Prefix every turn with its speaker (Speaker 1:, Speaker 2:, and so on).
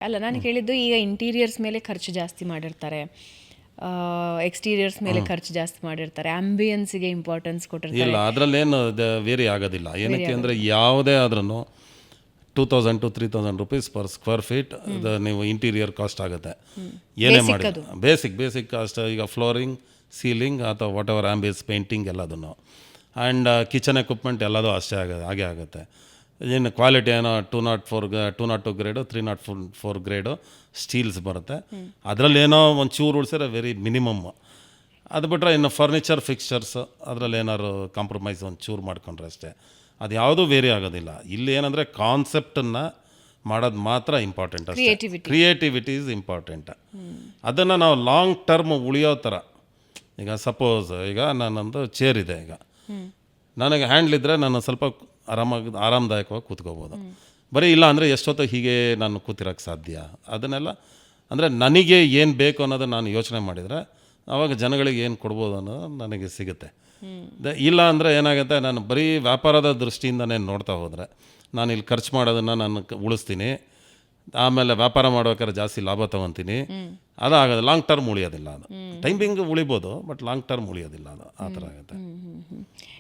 Speaker 1: ಅಲ್ಲ, ನಾನು ಕೇಳಿದ್ದು ಈಗ ಇಂಟೀರಿಯರ್ಸ್ ಮೇಲೆ ಖರ್ಚು ಜಾಸ್ತಿ ಮಾಡಿರ್ತಾರೆ, ಎಕ್ಸ್ಟೀರಿಯರ್ಸ್ ಮೇಲೆ ಖರ್ಚು ಜಾಸ್ತಿ ಮಾಡಿರ್ತಾರೆ, ಆಂಬಿಯನ್ಸ್ಗೆ ಇಂಪಾರ್ಟೆನ್ಸ್ ಕೊಟ್ಟಿರ್ತಾರೆ.
Speaker 2: ಇಲ್ಲ, ಅದರಲ್ಲೇನು ವೇರಿ ಆಗೋದಿಲ್ಲ. ಏನಕ್ಕೆ ಅಂದರೆ ಯಾವುದೇ ಆದ್ರೂ 2000 to 3000 rupees per square feet ನೀವು ಇಂಟೀರಿಯರ್ ಕಾಸ್ಟ್ ಆಗುತ್ತೆ. ಏನೇ ಮಾಡಿ ಬೇಸಿಕ್ ಕಾಸ್ಟ್. ಈಗ ಫ್ಲೋರಿಂಗ್, ಸೀಲಿಂಗ್ ಅಥವಾ ವಾಟ್ ಎವರ್ ಆಂಬಿಯನ್ಸ್, ಪೇಂಟಿಂಗ್ ಎಲ್ಲದನ್ನು, ಆ್ಯಂಡ್ ಕಿಚನ್ ಎಕ್ವಿಪ್ಮೆಂಟ್ ಎಲ್ಲದೂ ಅಷ್ಟೇ ಹಾಗೆ ಆಗುತ್ತೆ. ಏನು ಕ್ವಾಲಿಟಿ ಏನೋ 202 ಗ್ರೇಡು, 304 ಗ್ರೇಡು ಸ್ಟೀಲ್ಸ್ ಬರುತ್ತೆ. ಅದರಲ್ಲಿ ಏನೋ ಒಂದು ಚೂರು ಉಳಿಸಿದ್ರೆ ವೆರಿ ಮಿನಿಮಮ್. ಅದು ಬಿಟ್ಟರೆ ಇನ್ನು ಫರ್ನಿಚರ್, ಫಿಕ್ಸ್ಚರ್ಸ್ ಅದರಲ್ಲಿ ಏನಾದ್ರು ಕಾಂಪ್ರಮೈಸ್ ಒಂದು ಚೂರು ಮಾಡ್ಕೊಂಡ್ರೆ ಅಷ್ಟೇ. ಅದು ಯಾವುದೂ ವೇರಿ ಆಗೋದಿಲ್ಲ. ಇಲ್ಲಿ ಏನಂದರೆ ಕಾನ್ಸೆಪ್ಟನ್ನು ಮಾಡೋದು ಮಾತ್ರ ಇಂಪಾರ್ಟೆಂಟ್ ಅಷ್ಟೇ. Creativity is important. ಅದನ್ನು ನಾವು ಲಾಂಗ್ ಟರ್ಮ್ ಉಳಿಯೋ ಥರ, ಈಗ ಸಪೋಸ್ ಈಗ ನನ್ನೊಂದು ಚೇರ್ ಇದೆ, ಈಗ ನನಗೆ ಹ್ಯಾಂಡ್ಲಿದ್ರೆ ನಾನು ಸ್ವಲ್ಪ ಆರಾಮದಾಯಕವಾಗಿ ಕೂತ್ಕೋಬೋದು. ಬರೀ ಇಲ್ಲ ಅಂದರೆ ಎಷ್ಟೊತ್ತು ಹೀಗೆ ನಾನು ಕೂತಿರೋಕ್ಕೆ ಸಾಧ್ಯ. ಅದನ್ನೆಲ್ಲ ಅಂದರೆ ನನಗೆ ಏನು ಬೇಕು ಅನ್ನೋದು ನಾನು ಯೋಚನೆ ಮಾಡಿದರೆ ಆವಾಗ ಜನಗಳಿಗೆ ಏನು ಕೊಡ್ಬೋದು ಅನ್ನೋದು ನನಗೆ ಸಿಗುತ್ತೆ. ಇಲ್ಲ ಅಂದರೆ ಏನಾಗುತ್ತೆ, ನಾನು ಬರೀ ವ್ಯಾಪಾರದ ದೃಷ್ಟಿಯಿಂದನೇ ನೋಡ್ತಾ ಹೋದರೆ ನಾನು ಇಲ್ಲಿ ಖರ್ಚು ಮಾಡೋದನ್ನು ನಾನು ಉಳಿಸ್ತೀನಿ, ಆಮೇಲೆ ವ್ಯಾಪಾರ ಮಾಡ್ಬೇಕಾದ್ರೆ ಜಾಸ್ತಿ ಲಾಭ ತೊಗೊತೀನಿ. ಅದಾಗೋದು ಲಾಂಗ್ ಟರ್ಮ್ ಉಳಿಯೋದಿಲ್ಲ. ಅದು ಟೈಮಿಂಗ್ ಉಳಿಬೋದು, ಬಟ್ ಲಾಂಗ್ ಟರ್ಮ್ ಉಳಿಯೋದಿಲ್ಲ. ಅದು ಆ ಥರ ಆಗುತ್ತೆ.